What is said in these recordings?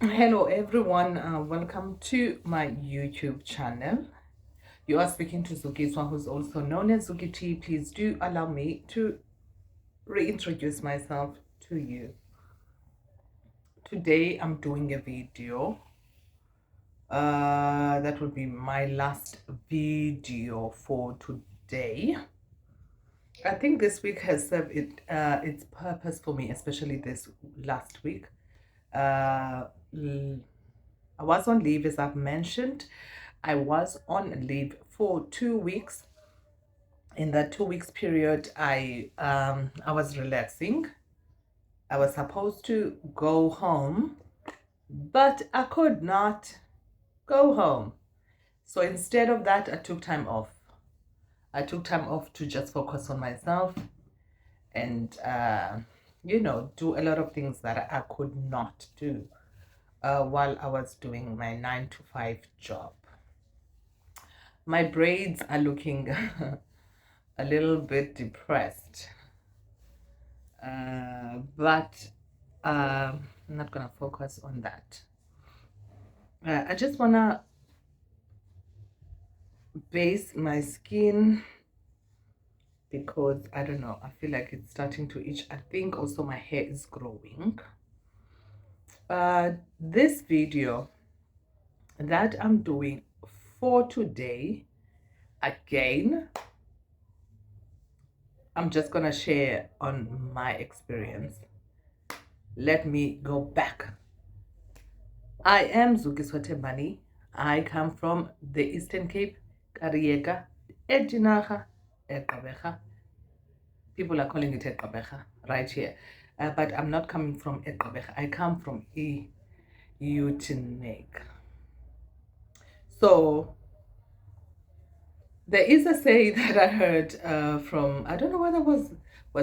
Hello everyone, welcome to my YouTube channel. You are speaking to Zukiswa, who's also known as Zuki T. Please do allow me to reintroduce myself to you. Today I'm doing a video. That will be my last video for today. I think this week has served its purpose for me, especially this last week. I was on leave, as I've mentioned. I was on leave for 2 weeks. In that 2 weeks period, I was relaxing. I was supposed to go home, but I could not go home. So instead of that, I took time off. I took time off to just focus on myself and do a lot of things that I could not do while I was doing my 9 to 5 job. My braids are looking a little bit depressed, but I'm not gonna focus on that. I just wanna base my skin because I don't know, I feel like it's starting to itch. I think also my hair is growing. This video that I'm doing for today, again, I'm just gonna share on my experience. Let me go back. I am Zukiswa Tembani. I come from the Eastern Cape, Kariega, Edinaga, Eqabeja. People are calling it Eqabeja right here. But I'm not coming from Eqabeja. I come from Utenek. So there is a say that I heard from, I don't know whether was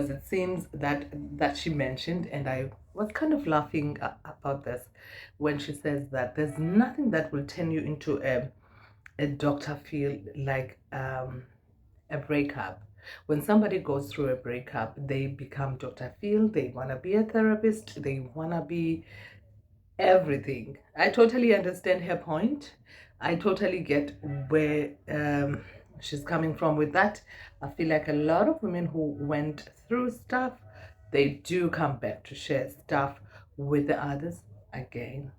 it seems that she mentioned, and I was kind of laughing about this when she says that there's nothing that will turn you into a doctor feel like a breakup. When somebody goes through a breakup, they become Dr. Phil, they want to be a therapist, they want to be everything. I totally understand her point. I totally get where she's coming from with that. I feel like a lot of women who went through stuff, they do come back to share stuff with the others again.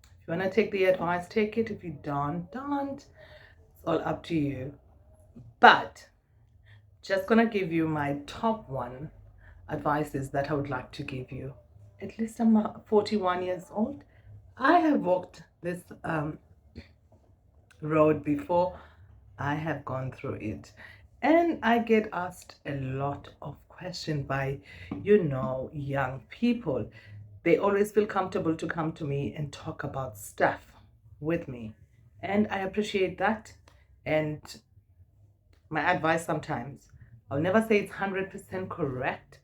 If you want to take the advice, take it. If you don't. It's all up to you. But just gonna give you my top one advices that I would like to give you. At least I'm 41 years old. I have walked this road before. I have gone through it. And I get asked a lot of questions by, young people. They always feel comfortable to come to me and talk about stuff with me. And I appreciate that. And my advice sometimes, I'll never say it's 100% correct,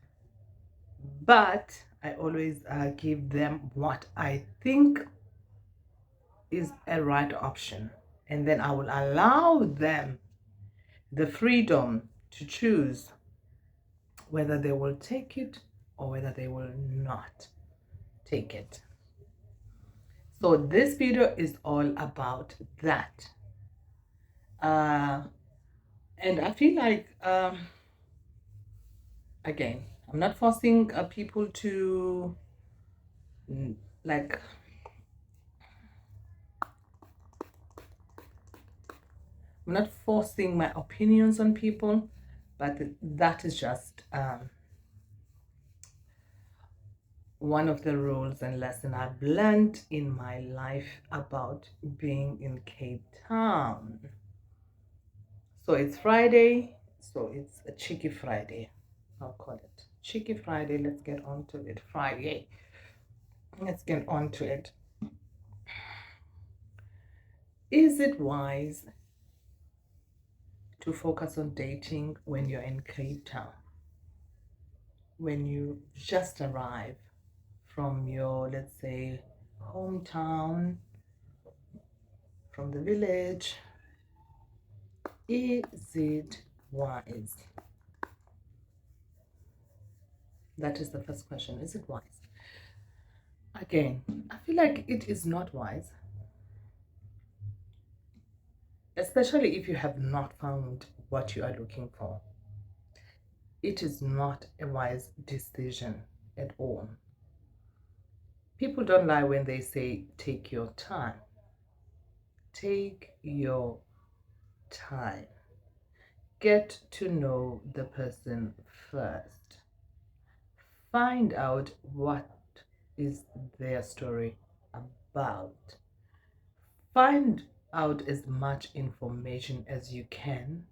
but I always give them what I think is a right option. And then I will allow them the freedom to choose whether they will take it or whether they will not take it. So this video is all about that. And I feel like, again, I'm not forcing people to, like, I'm not forcing my opinions on people, but that is just one of the rules and lesson I've learned in my life about being in Cape Town. So it's Friday, so it's a Cheeky Friday. I'll call it Cheeky Friday. Let's get on to it. Friday. Let's get on to it. Is it wise to focus on dating when you're in Cape Town? When you just arrive from your, let's say, hometown, from the village, is it wise? That is the first question. Is it wise? Again, I feel like it is not wise, especially if you have not found what you are looking for. It is not a wise decision at all. People don't lie when they say, take your time. Take your time. Get to know the person first. Find out what is their story about. Find out as much information as you can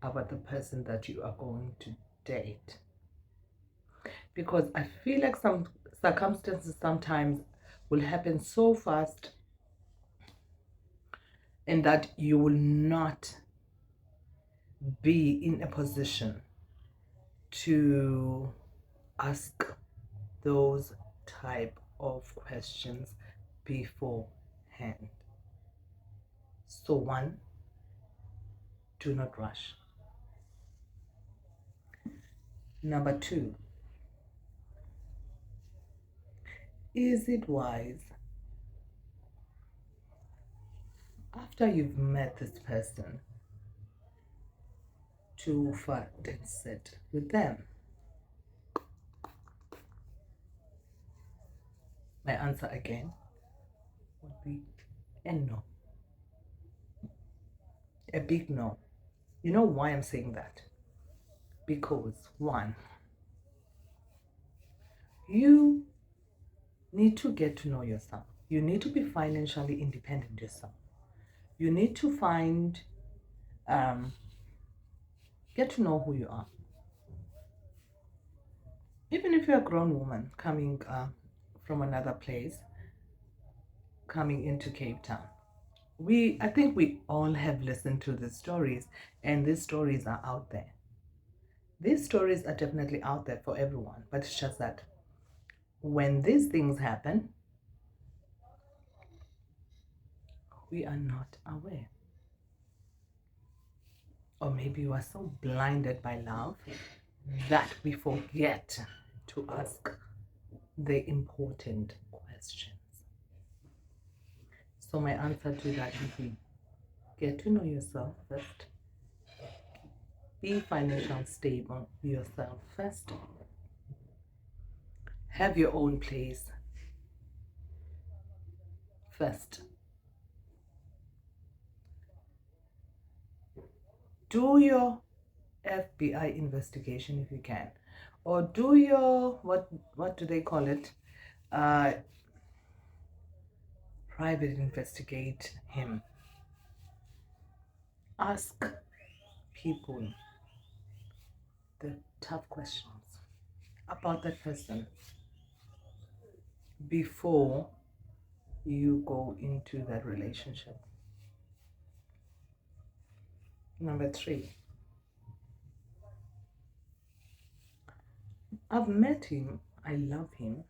about the person that you are going to date. Because I feel like some circumstances sometimes will happen so fast and that you will not be in a position to ask those type of questions beforehand. So one, do not rush. Number two, is it wise after you've met this person to find and sit with them? My answer again would be a no. A big no. You know why I'm saying that? Because one, you need to get to know yourself. You need to be financially independent yourself. You need to find, get to know who you are. Even if you're a grown woman coming from another place, coming into Cape Town, I think we all have listened to these stories, and these stories are out there. These stories are definitely out there for everyone, but it's just that when these things happen, we are not aware. Or maybe you are so blinded by love that we forget to ask the important questions. So my answer to that would be, get to know yourself first. Be financially stable yourself first. Have your own place first. Do your FBI investigation if you can, or do your what do they call it? Uh, Private investigate him. Ask people the tough questions about that person before you go into that relationship. Number three, I've met him. I love him.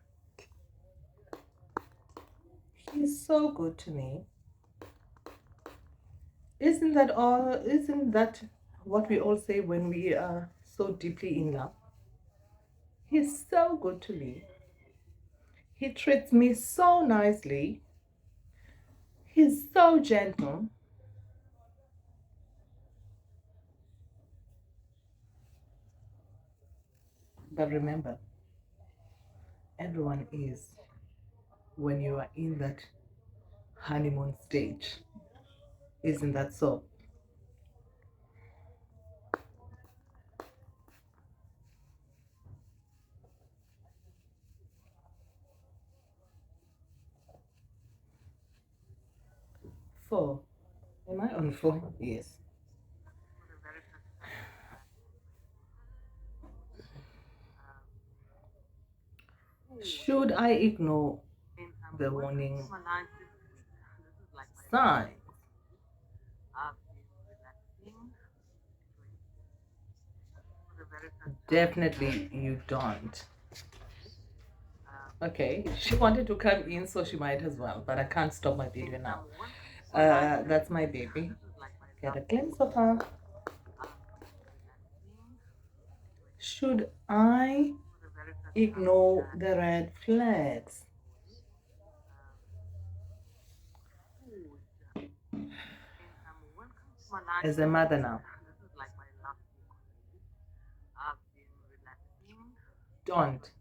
He's so good to me. Isn't that all? Isn't that what we all say when we are so deeply in love? He's so good to me. He treats me so nicely. He's so gentle. But remember, everyone is when you are in that honeymoon stage. Isn't that so? Four. Am I on four? Yes. Should I ignore the warning signs? Definitely you don't. Okay, she wanted to come in, so she might as well, but I can't stop my video now. That's my baby. Get a glimpse of her. Should I ignore the red flags? As a mother now, don't.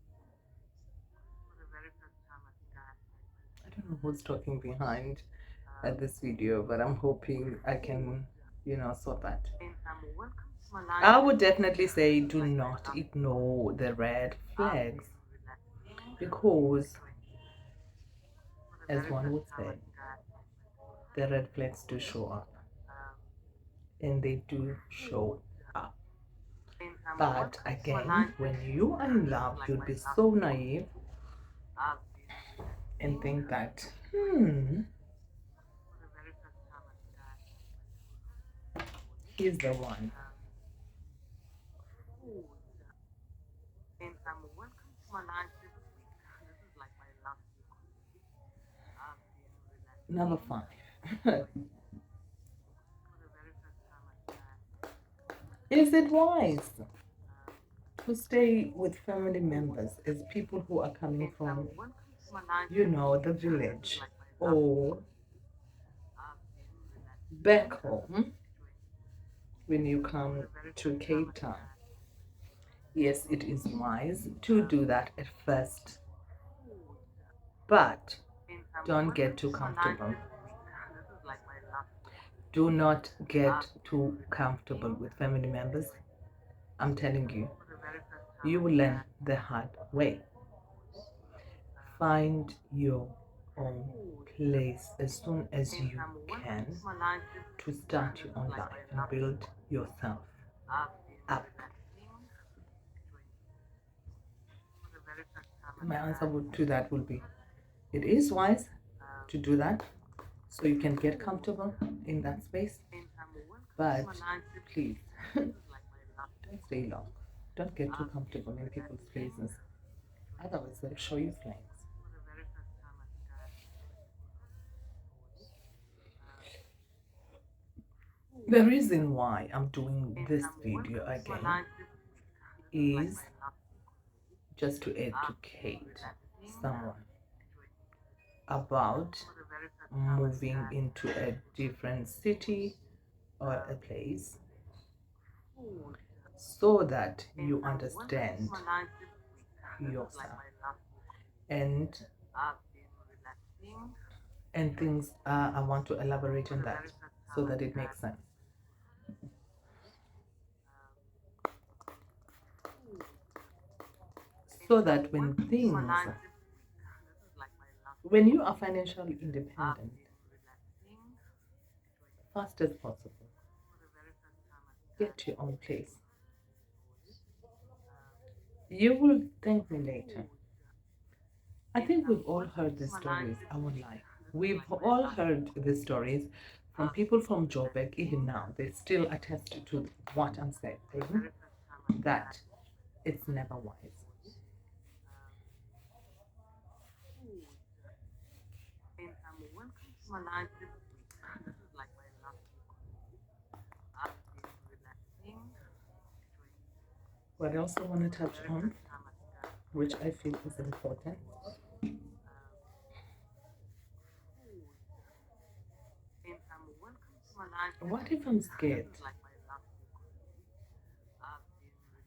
I don't know who's talking behind this video, but I'm hoping I can, sort that. I would definitely say do not ignore the red flags because, as one would say, the red flags do show up and they do show up. But again, when you are in love, you'll be so naive and think that, he's the one. Number 5. Is it wise to stay with family members as people who are coming from, the village or back home when you come to Cape Town? Yes, it is wise to do that at first, but don't get too comfortable. Do not get too comfortable with family members. I'm telling you, you will learn the hard way. Find your own place as soon as you can to start your own life and build yourself up. My answer to that will be it is wise to do that so you can get comfortable in that space, but please don't stay long. Don't get too comfortable in people's places, otherwise they'll show you flames. The reason why I'm doing this video again is just to educate someone about moving into a different city or a place so that you understand yourself and things. I want to elaborate on that so that it makes sense. So that when you are financially independent, fast as possible, get your own place. You will thank me later. I think we've all heard the stories, I won't lie. We've all heard the stories from people from Joburg, even now. They still attest to what I'm saying, that it's never wise. What else I want to touch on, which I feel is important, what if I'm scared?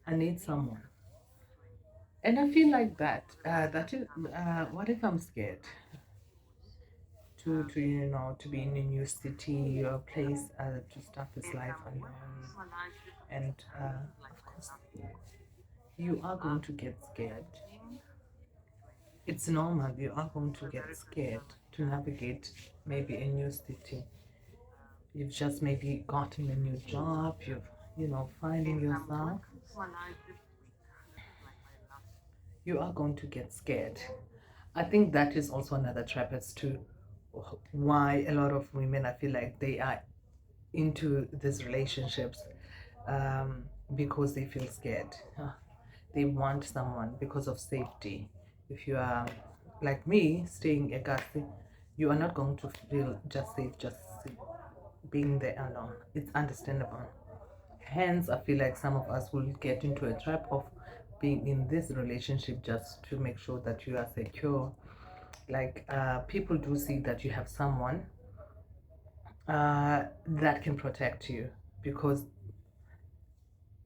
I need someone. And I feel like that is, what if I'm scared to be in a new city or place, to start this life alone? And of course, you are going to get scared. It's normal, you are going to get scared to navigate maybe a new city. You've just maybe gotten a new job, finding yourself. You are going to get scared. I think that is also another trap as to why a lot of women, I feel like they are into these relationships, because they feel scared. They want someone because of safety. If you are like me, staying at Gasi, you are not going to feel just safe just being there alone. It's understandable. Hence, I feel like some of us will get into a trap of being in this relationship just to make sure that you are secure. Like, people do see that you have someone that can protect you. Because,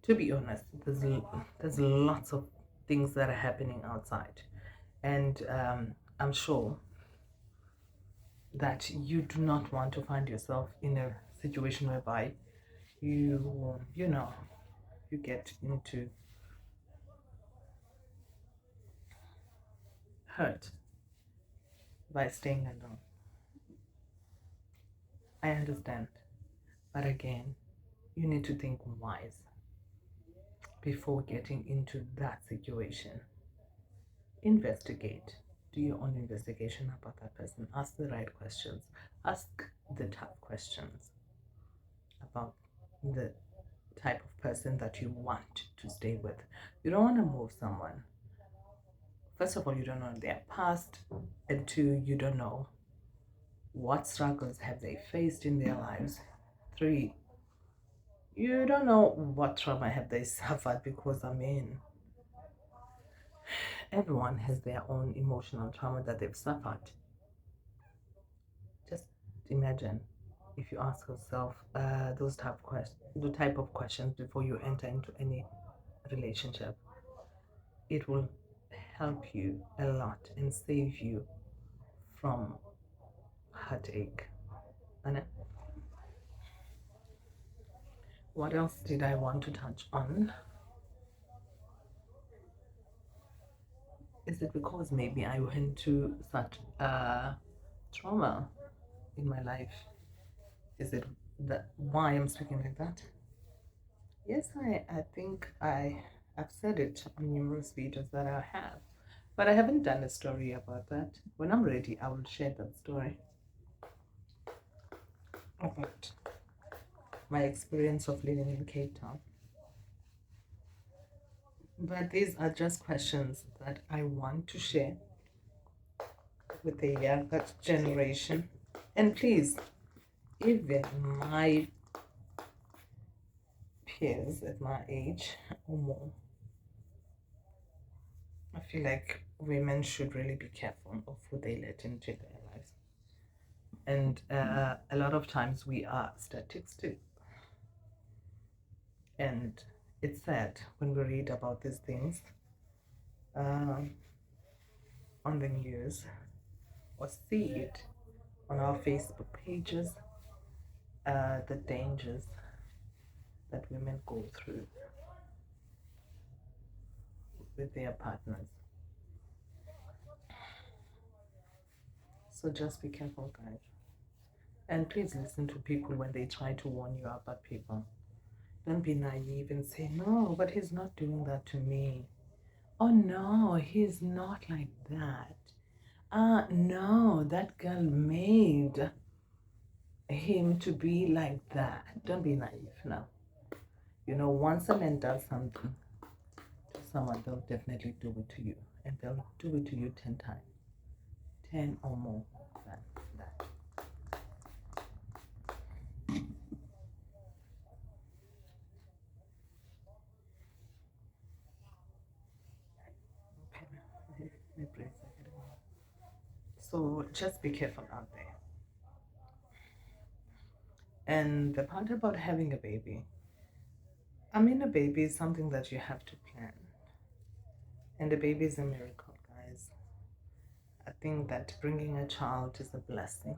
to be honest, there's lots of things that are happening outside, and I'm sure that you do not want to find yourself in a situation whereby you you get into hurt by staying alone. I understand, but again, you need to think wise before getting into that situation. Investigate. Do your own investigation about that person. Ask the right questions. Ask the tough questions about the type of person that you want to stay with. You don't want to move someone. First of all, you don't know their past, and two, you don't know what struggles have they faced in their lives. Three, you don't know what trauma have they suffered, because I mean, everyone has their own emotional trauma that they've suffered. Just imagine if you ask yourself the type of questions before you enter into any relationship. It will help you a lot and save you from heartache. And what else did I want to touch on? Is it because maybe I went through such trauma in my life? Is it that why I'm speaking like that? Yes, I think I've said it on numerous videos that I have, but I haven't done a story about that. When I'm ready, I will share that story about my experience of living in Cape Town. But these are just questions that I want to share with the younger generation. And please, even my peers at my age or more, I feel like women should really be careful of who they let into their lives. And a lot of times we are statistics. And it's sad when we read about these things um, on the news or see it on our Facebook pages, the dangers that women go through with their partners. So just be careful, guys. And please listen to people when they try to warn you about people. Don't be naive and say, no, but he's not doing that to me. Oh, no, he's not like that. No, that girl made him to be like that. Don't be naive now. You know, once a man does something to someone, they'll definitely do it to you. And they'll do it to you 10 times. 10 or more than that. Okay, my brains are getting on. So just be careful out there. And the part about having a baby, I mean, a baby is something that you have to plan. And a baby is a miracle, guys. I think that bringing a child is a blessing,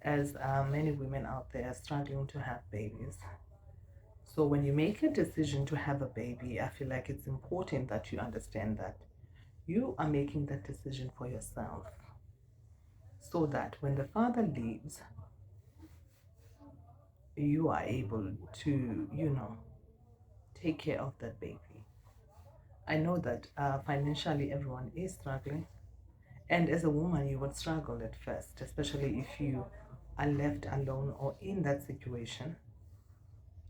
as many women out there are struggling to have babies. So when you make a decision to have a baby, I feel like it's important that you understand that you are making that decision for yourself, so that when the father leaves, you are able to, take care of that baby. I know that financially everyone is struggling, and as a woman, you would struggle at first, especially if you are left alone or in that situation.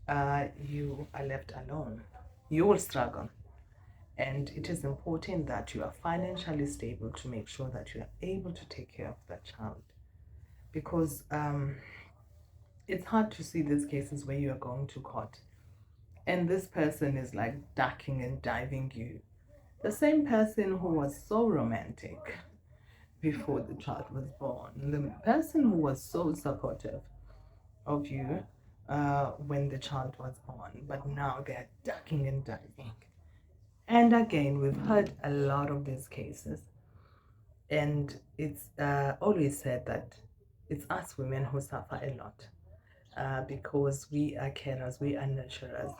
You are left alone. You will struggle. And it is important that you are financially stable to make sure that you are able to take care of that child. Because it's hard to see these cases where you are going to court and this person is like ducking and diving you. The same person who was so romantic before the child was born, the person who was so supportive, of you when the child was born, but now they're ducking and diving. And again, we've heard a lot of these cases, and it's always said that it's us women who suffer a lot because we are carers, we are nurturers,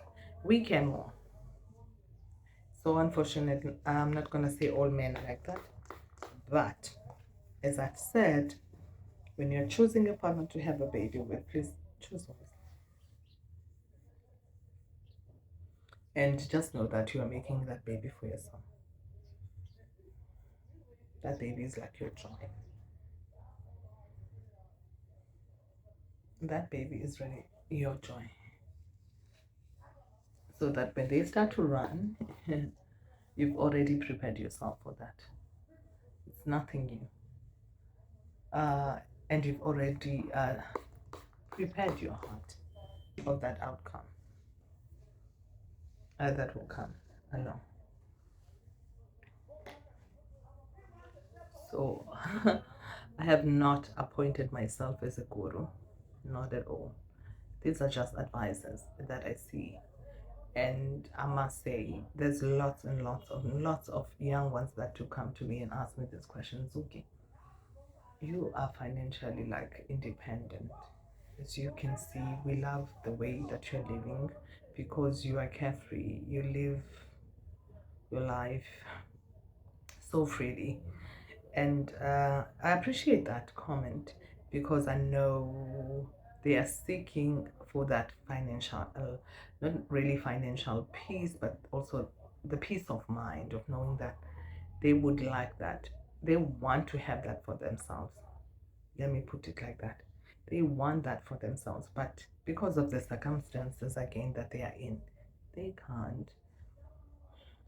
we care more. So, unfortunately, I'm not going to say all men are like that, but as I've said, when you're choosing a partner to have a baby with, please choose wisely. And just know that you are making that baby for yourself. That baby is like your joy. That baby is really your joy. So that when they start to run, you've already prepared yourself for that. It's nothing new. And you've already prepared your heart for that outcome that will come along. So I have not appointed myself as a guru, not at all. These are just advisors that I see. And I must say, there's lots and lots of young ones that do come to me and ask me this question, Zuki, you are financially like independent. As you can see, we love the way that you're living because you are carefree. You live your life so freely. And I appreciate that comment because I know they are seeking for that financial, not really financial peace, but also the peace of mind of knowing that they would like that. They want to have that for themselves. Let me put it like that. They want that for themselves, but because of the circumstances again that they are in, they can't.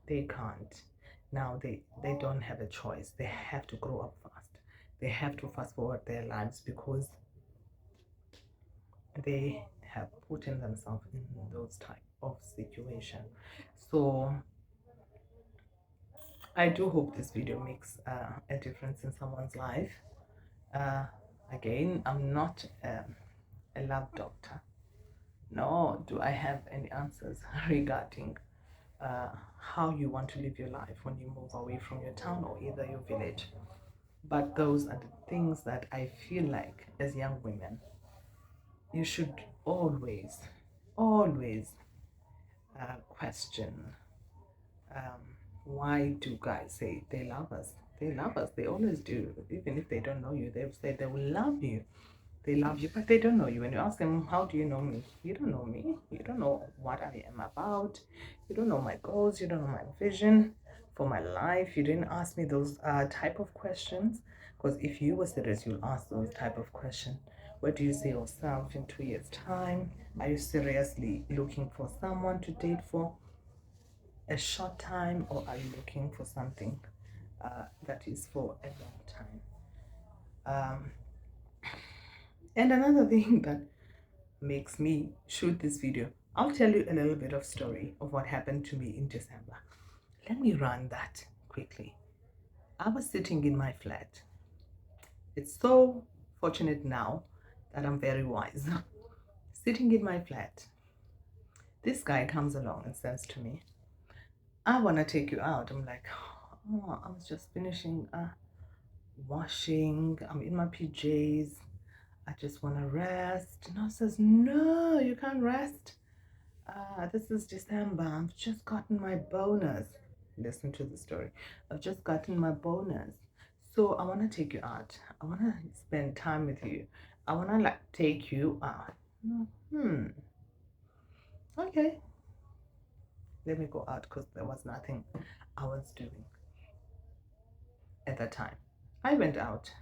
They can't. Now they don't have a choice. They have to grow up fast. They have to fast forward their lives because they have put in themselves in those type of situation. So I do hope this video makes a difference in someone's life. uh, Again, I'm not a love doctor, nor do I have any answers regarding how you want to live your life when you move away from your town or either your village. But those are the things that I feel like as young women, you should always question why do guys say they love us? They love us. They always do. Even if they don't know you, they've said they will love you. They love you, but they don't know you. When you ask them, how do you know me? You don't know me. You don't know what I am about. You don't know my goals. You don't know my vision for my life. You didn't ask me those type of questions. Because if you were serious, you'll ask those type of questions. Where do you see yourself in 2 years' time? Are you seriously looking for someone to date for a short time, or are you looking for something that is for a long time? Um, and another thing that makes me shoot this video, I'll tell you a little bit of story of what happened to me in December. Let me run that quickly. I was sitting in my flat. It's so fortunate now that I'm very wise. Sitting in my flat, this guy comes along and says to me, I want to take you out. I'm like, oh, I was just finishing washing. I'm in my PJs. I just want to rest. And I says, no, you can't rest. This is December. I've just gotten my bonus. Listen to the story. I've just gotten my bonus. So I want to take you out. I want to spend time with you. I want to like take you out. Okay. Let me go out because there was nothing I was doing at that time. I went out.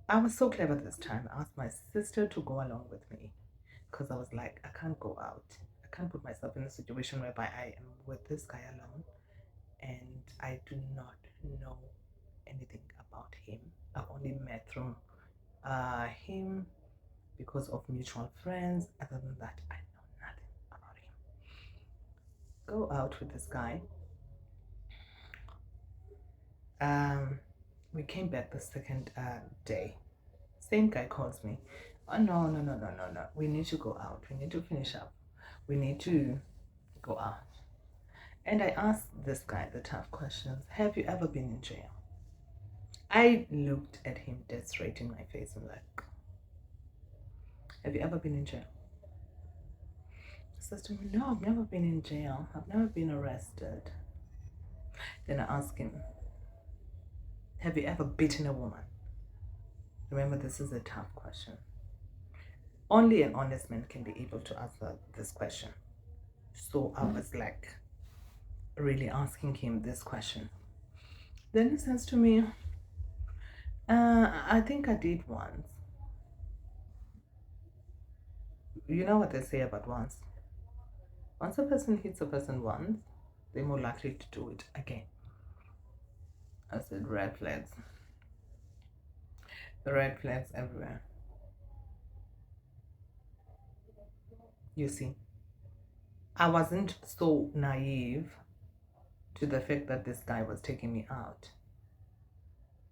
I was so clever this time. I asked my sister to go along with me because I was like, I can't go out. I can't put myself in a situation whereby I am with this guy alone and I do not know anything about him. I've only met through him because of mutual friends. Other than that, I know nothing about him. Go out with this guy. We came back the second day, Same guy calls me. Oh, no, no, no, no, no, no. We need to go out. We need to finish up. We need to go out. And I asked this guy the tough questions. Have you ever been in jail? I looked at him dead straight in my face and like, have you ever been in jail? He says to me, no, I've never been in jail. I've never been arrested. Then I asked him, have you ever beaten a woman? Remember, this is a tough question. Only an honest man can be able to answer this question. So I was like, really asking him this question. Then he says to me, I think I did once. You know what they say about once? Once a person hits a person once, they're more likely to do it again. I said, red flags. The red flags everywhere. You see, I wasn't so naive to the fact that this guy was taking me out.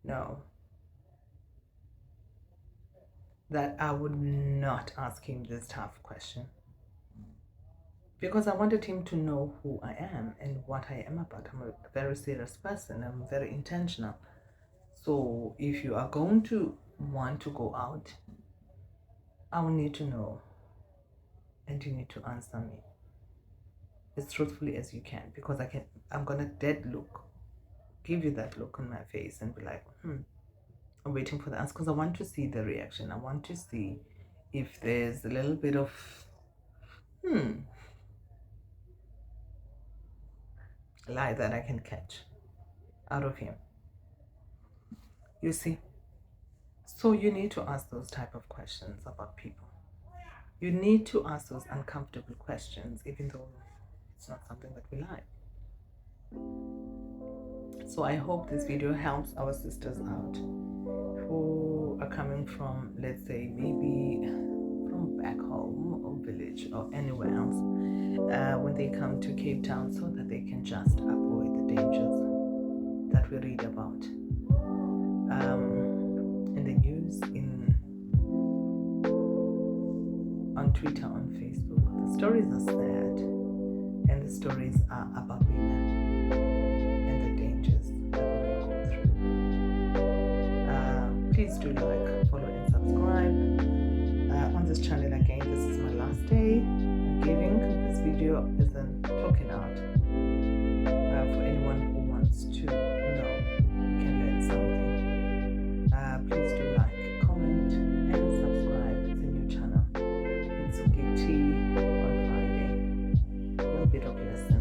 No. That I would not ask him this tough question. Because I wanted him to know who I am and what I am about. I'm a very serious person. I'm very intentional. So if you are going to want to go out, I will need to know. And you need to answer me as truthfully as you can. Because I'm going to dead look. Give you that look on my face and be like, I'm waiting for the answer. Because I want to see the reaction. I want to see if there's a little bit of, lie that I can catch out of him. You see? So you need to ask those type of questions about people. You need to ask those uncomfortable questions, even though it's not something that we like. So I hope this video helps our sisters out who are coming from, let's say, maybe from back home or village or anywhere else, when they come to Cape Town, so that they can just avoid the dangers that we read about in the news, on Twitter, on Facebook. The stories are sad, and the stories are about women and the dangers that women go through. Please do like, follow, and subscribe on this channel. Again, this is my last day. I'm giving this video as a token out for anyone who wants to know, can learn something. Please do like, comment, and subscribe. It's a new channel. It's okay tea on Friday. A little bit of lesson.